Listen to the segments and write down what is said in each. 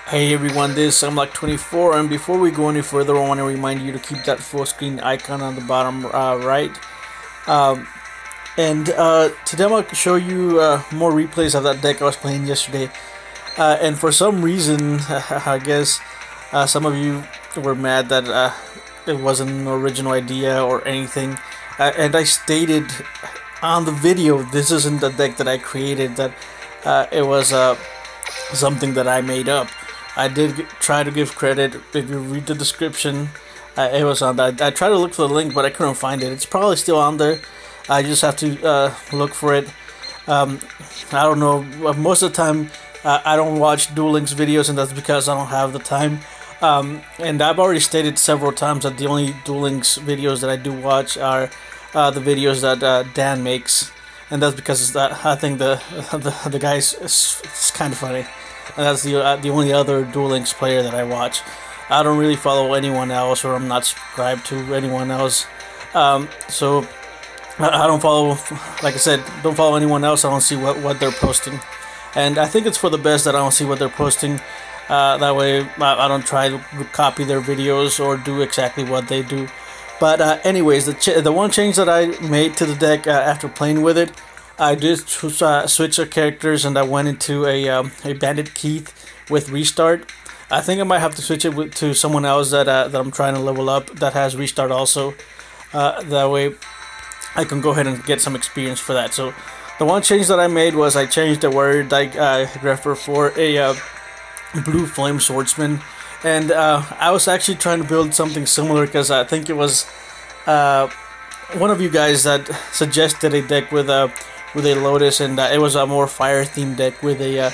Hey everyone, this is Unlock24, and before we go any further, I want to remind you to keep that full screen icon on the bottom right. And today I'm going to show you more replays of that deck I was playing yesterday. And for some reason, I guess some of you were mad that it wasn't an original idea or anything. And I stated on the video, this isn't the deck that I created, that it was something that I made up. I did try to give credit. If you read the description, it was on that. I tried to look for the link, but I couldn't find it. It's probably still on there. I just have to look for it. I don't know. Most of the time, I don't watch Duel Links videos, and that's because I don't have the time. And I've already stated several times that the only Duel Links videos that I do watch are the videos that Dan makes, and that's because I think the guy's it's kind of funny. And that's the only other Duel Links player that I watch. I don't really follow anyone else, or I'm not subscribed to anyone else. So I don't follow, like I said, don't follow anyone else. I don't see what they're posting. And I think it's for the best that I don't see what they're posting. That way I don't try to copy their videos or do exactly what they do. But anyways, the one change that I made to the deck after playing with it, I did switch the characters, and I went into a Bandit Keith with Restart. I think I might have to switch it to someone else that I'm trying to level up that has Restart also. That way I can go ahead and get some experience for that. So the one change that I made was I changed the word grapher for a Blue Flame Swordsman. And I was actually trying to build something similar because I think it was one of you guys that suggested a deck with a Lotus, and it was a more fire themed deck with a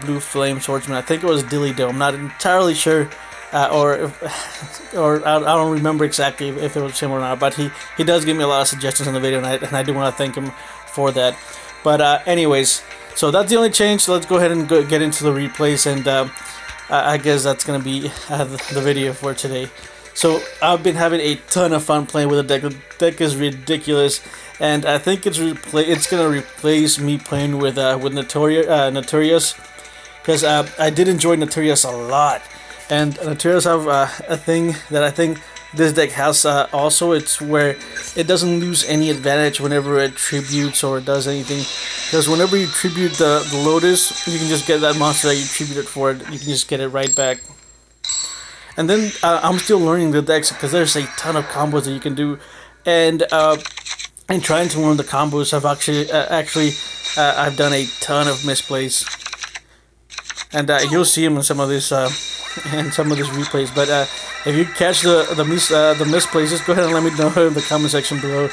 Blue Flame Swordsman. I think it was Dilly-Do. I'm not entirely sure, or I don't remember exactly if it was him or not. But he does give me a lot of suggestions in the video, and I do want to thank him for that. But anyways, so that's the only change. So let's go ahead and get into the replays, and I guess that's gonna be the video for today. So I've been having a ton of fun playing with the deck. The deck is ridiculous, and I think it's gonna replace me playing with Notorious, because I did enjoy Notorious a lot. And Notorious have a thing that I think this deck has also. It's where it doesn't lose any advantage whenever it tributes or does anything, because whenever you tribute the Lotus, you can just get that monster that you tributed for it. You can just get it right back. And then I'm still learning the decks, because there's a ton of combos that you can do, and trying to learn the combos, I've done a ton of misplays, and you'll see them in some of this replays. But if you catch the misplays, just go ahead and let me know in the comment section below,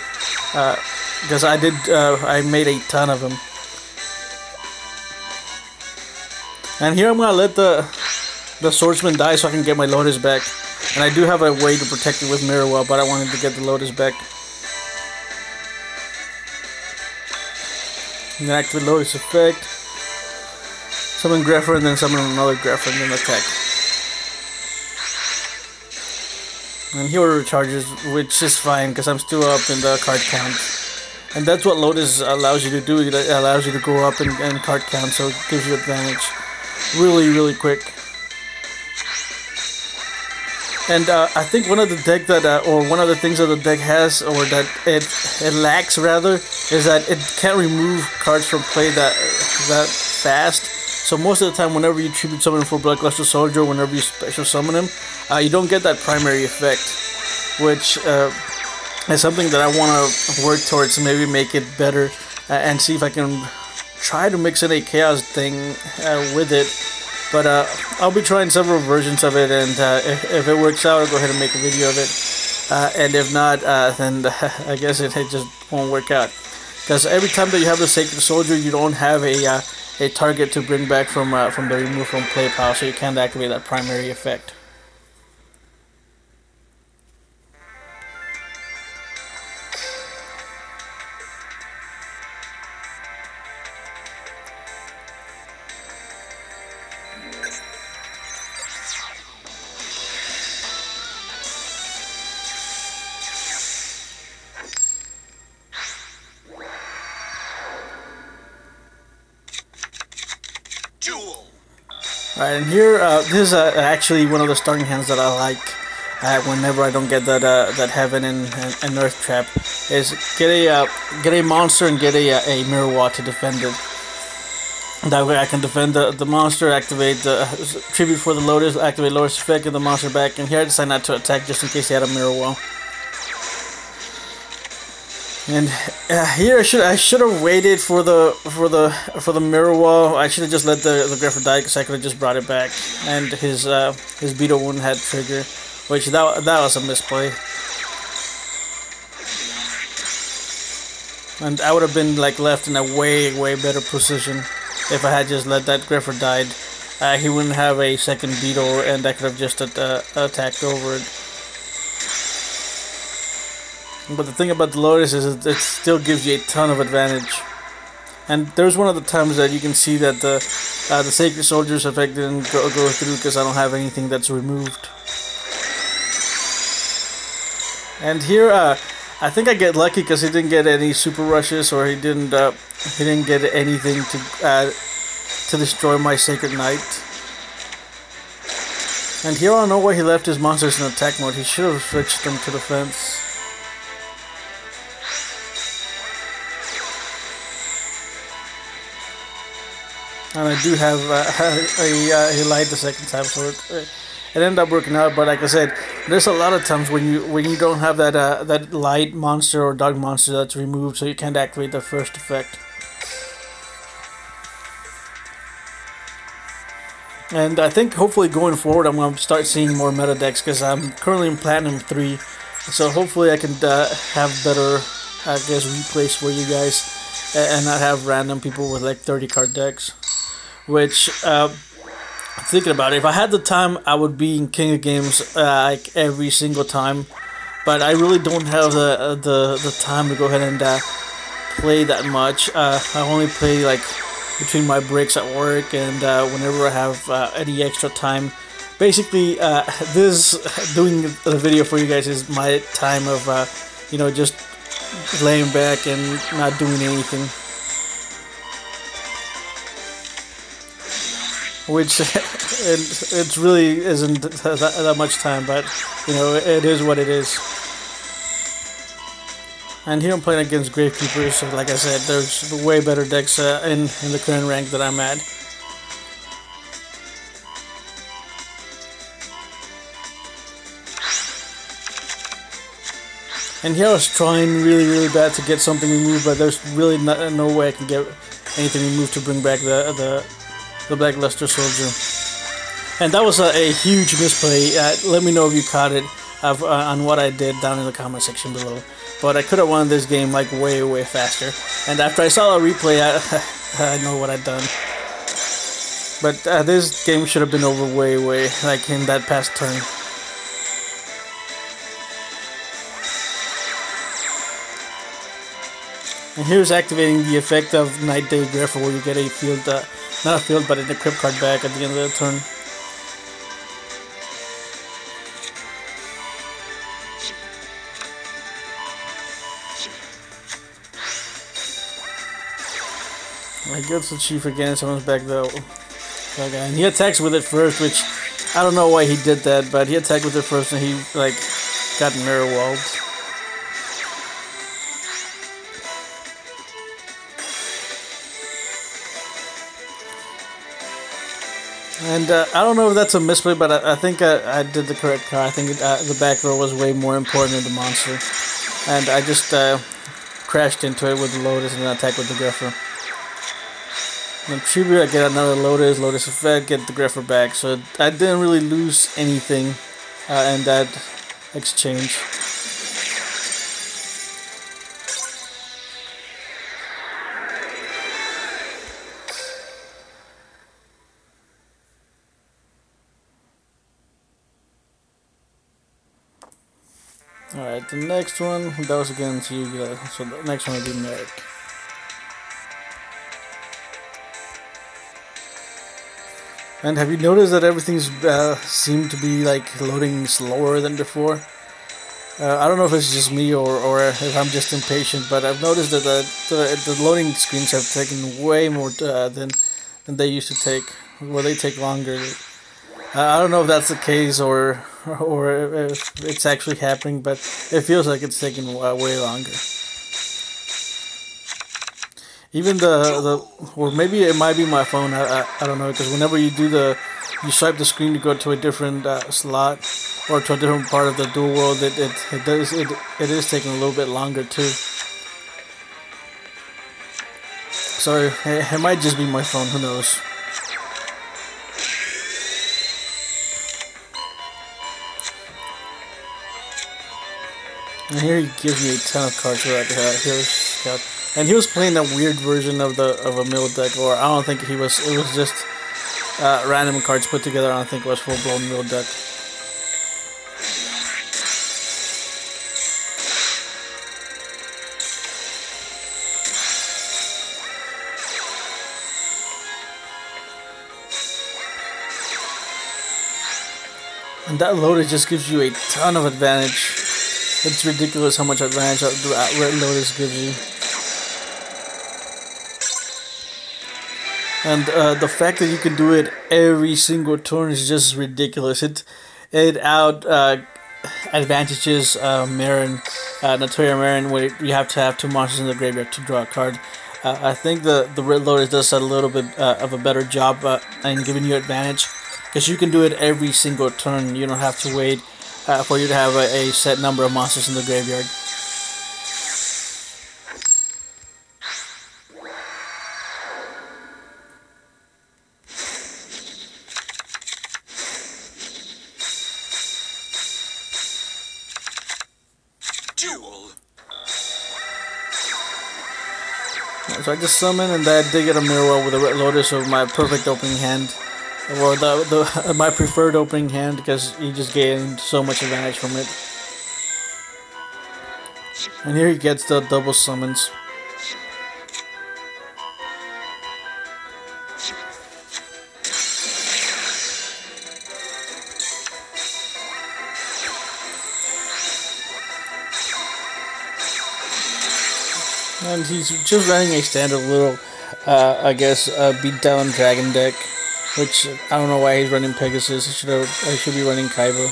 because I made a ton of them. And here I'm gonna let the swordsman die so I can get my Lotus back. And I do have a way to protect it with Mirror Well, but I wanted to get the Lotus back. And then activate Lotus effect, summon Grepher, and then summon another Grepher, and then attack. And he auto recharges, which is fine because I'm still up in the card count. And that's what Lotus allows you to do. It allows you to go up in card count, so it gives you advantage really quick. And I think one of the deck one of the things that the deck has, or that it lacks rather, is that it can't remove cards from play that fast. So most of the time, whenever you tribute summon for Bloodluster Soldier, whenever you special summon him, you don't get that primary effect, which is something that I want to work towards, maybe make it better, and see if I can try to mix in a chaos thing with it. But I'll be trying several versions of it, and if it works out, I'll go ahead and make a video of it. And if not, then I guess it just won't work out. Because every time that you have the Sacred Soldier, you don't have a target to bring back from the remove from play pile, so you can't activate that primary effect. Duel. Right, and here, this is actually one of the starting hands that I like whenever I don't get that heaven and earth trap. Is get a monster and get a mirror wall to defend it. That way I can defend the monster, activate the tribute for the Lotus, activate Lotus effect, get the monster back, and here I decide not to attack just in case he had a mirror wall. And here I should have waited for the mirror wall. I should have just let the Griffer die because I could have just brought it back, and his beetle wouldn't have trigger, which that was a misplay. And I would have been like left in a way better position if I had just let that Griffer died. He wouldn't have a second beetle, and I could have just attacked over it. But the thing about the Lotus is it still gives you a ton of advantage. And there's one of the times that you can see that the Sacred Soldier's effect didn't go through because I don't have anything that's removed. And here, I think I get lucky because he didn't get any super rushes, or he didn't get anything to destroy my Sacred Knight. And here I don't know why he left his monsters in attack mode. He should have switched them to defense. And I do have he lied the second time, so it ended up working out. But like I said, there's a lot of times when you don't have that light monster or dark monster that's removed, so you can't activate the first effect. And I think hopefully going forward I'm going to start seeing more meta decks because I'm currently in Platinum 3, so hopefully I can have better, I guess, replays for you guys and not have random people with like 30 card decks. Which, thinking about it, if I had the time, I would be in King of Games like every single time. But I really don't have the time to go ahead and play that much. I only play like between my breaks at work and whenever I have any extra time. Basically, this doing the video for you guys is my time of you know, just laying back and not doing anything. Which it really isn't that much time, but you know, it is what it is. And here I'm playing against Gravekeepers, so like I said, there's way better decks in the current rank that I'm at. And here I was trying really bad to get something removed, but there's really no way I can get anything removed to bring back the Black Luster Soldier. And that was a huge misplay. Let me know if you caught it on what I did down in the comment section below. But I could have won this game like way faster. And after I saw a replay, I know what I'd done. But this game should have been over way like in that past turn. And here's activating the effect of Night Day Griffer, where you get a field, not a field, but an equip card back at the end of the turn. I gets the Chief again, someone's back though. Okay, and he attacks with it first, which I don't know why he did that, but he attacked with it first and he like got mirror walled. And I don't know if that's a misplay, but I think I did the correct card. I think the back row was way more important than the monster. And I just crashed into it with the Lotus and then attacked with the Griffer. And tribute, I get another Lotus effect, get the Griffer back. So I didn't really lose anything in that exchange. Alright, the next one, that was against you, so the next one will be Merrick. And have you noticed that everything's seemed to be like loading slower than before? I don't know if it's just me or if I'm just impatient, but I've noticed that the loading screens have taken way more than they used to take. will they take longer? I don't know if that's the case or if it's actually happening, but it feels like it's taking way longer. Even or maybe it might be my phone. I don't know, because whenever you swipe the screen to go to a different slot or to a different part of the Duel world, it is taking a little bit longer too. So it might just be my phone. Who knows? And here he gives me a ton of cards for that Hero's Scout. And he was playing a weird version of a mill deck, or I don't think he was. It was just random cards put together. I don't think it was full blown mill deck. And that Lotus just gives you a ton of advantage. It's ridiculous how much advantage that Red Lotus gives you. And the fact that you can do it every single turn is just ridiculous. It out advantages Marin, Notoria Marin, where you have to have 2 monsters in the graveyard to draw a card. I think the Red Lotus does a little bit of a better job in giving you advantage, because you can do it every single turn. You don't have to wait for you to have a set number of monsters in the graveyard. Duel. So I just summon, and I did get a mirror well with a Red Lotus of my perfect opening hand. Or my preferred opening hand, because he just gained so much advantage from it. And here he gets the double summons. And he's just running a standard little, I guess, beatdown dragon deck. Which, I don't know why he's running Pegasus. I should be running Kaiba.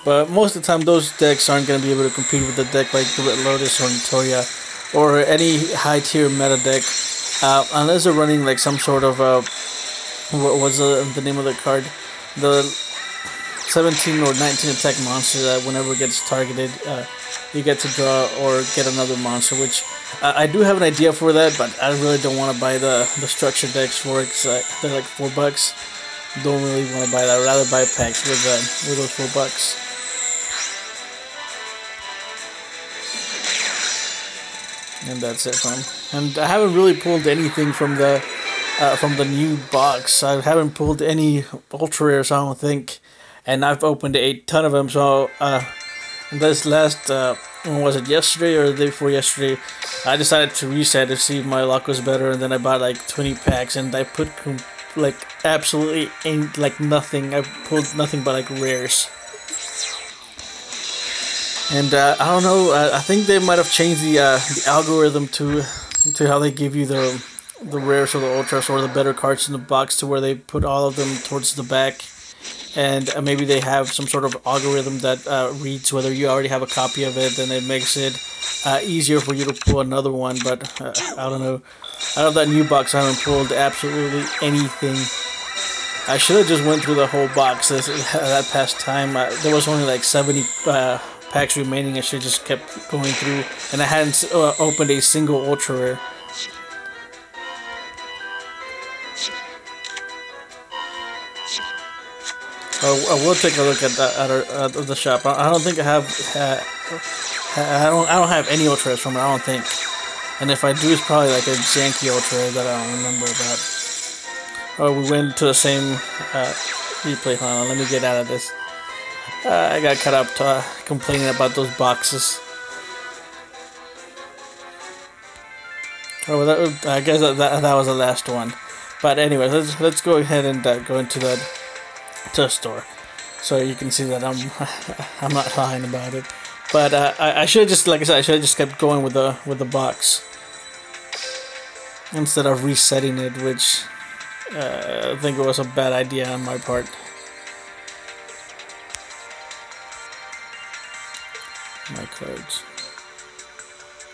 But most of the time, those decks aren't going to be able to compete with a deck like the Red Lotus or Notoria, or any high-tier meta deck, unless they're running like some sort of, what was the name of the card? The 17 or 19 attack monster that whenever it gets targeted, you get to draw or get another monster, which I do have an idea for that, but I really don't want to buy the structure decks for it, because they're like $4. Don't really want to buy that. I'd rather buy packs with those $4. And that's it from. And I haven't really pulled anything from the new box. I haven't pulled any ultra rares, I don't think, and I've opened a ton of them. So this last when was it, yesterday or the day before yesterday, I decided to reset to see if my luck was better, and then I bought like 20 packs, and I put like absolutely nothing. I pulled nothing but like rares. And I don't know. I think they might have changed the algorithm to how they give you the rares or the ultras or the better cards in the box, to where they put all of them towards the back. And maybe they have some sort of algorithm that reads whether you already have a copy of it, and it makes it easier for you to pull another one. But I don't know. Out of that new box, I haven't pulled absolutely anything. I should have just went through the whole box that past time. There was only like 70 packs remaining. I should have just kept going through, and I hadn't opened a single ultra rare. I will take a look at the shop. I don't think I have. I don't have any ultras from it. I don't think. And if I do, it's probably like a janky ultra that I don't remember about. Oh, we went to the same replay. Hold on, let me get out of this. I got caught up complaining about those boxes. Oh, well, I guess that was the last one. But anyway, let's go ahead and go into the store, so you can see that I'm not lying about it. But I should have just, like I said, I should have just kept going with the box instead of resetting it, which I think it was a bad idea on my part. My cards.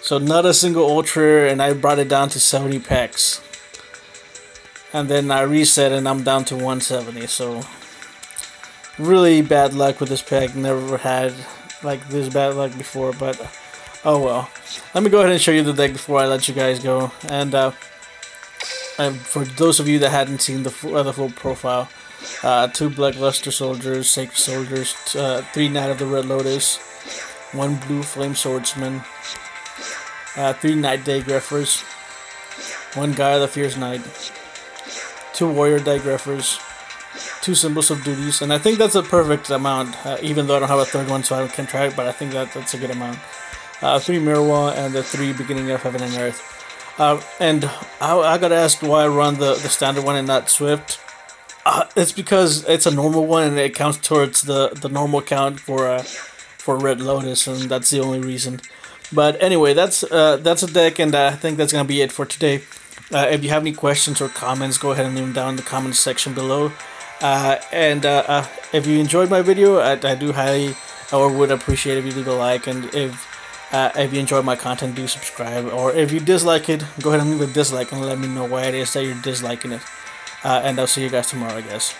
So not a single ultra, and I brought it down to 70 packs. And then I reset and I'm down to 170. So really bad luck with this pack. Never had like this bad luck before, but oh well. Let me go ahead and show you the deck before I let you guys go. And for those of you that hadn't seen the full profile, 2 Blackluster Soldiers, Sacred Soldiers, 3 Knight of the Red Lotus, 1 Blue Flame Swordsman, 3 Night Digraphers, 1 Gaia the Fierce Knight, 2 Warrior Digraphers, 2 Symbols of Duties, and I think that's a perfect amount, even though I don't have a third one so I can try it, but I think that's a good amount. 3 Mirror Wall and the 3 Beginning of Heaven and Earth. And I got asked why I run the standard one and not Swift. It's because it's a normal one and it counts towards the normal count for Red Lotus, and that's the only reason. But anyway, that's a deck, and I think that's gonna be it for today. If you have any questions or comments, go ahead and leave them down in the comments section below. And if you enjoyed my video, I do highly or would appreciate if you leave a like, and if you enjoy my content, do subscribe. Or if you dislike it, go ahead and leave a dislike and let me know why it is that you're disliking it. And I'll see you guys tomorrow, I guess.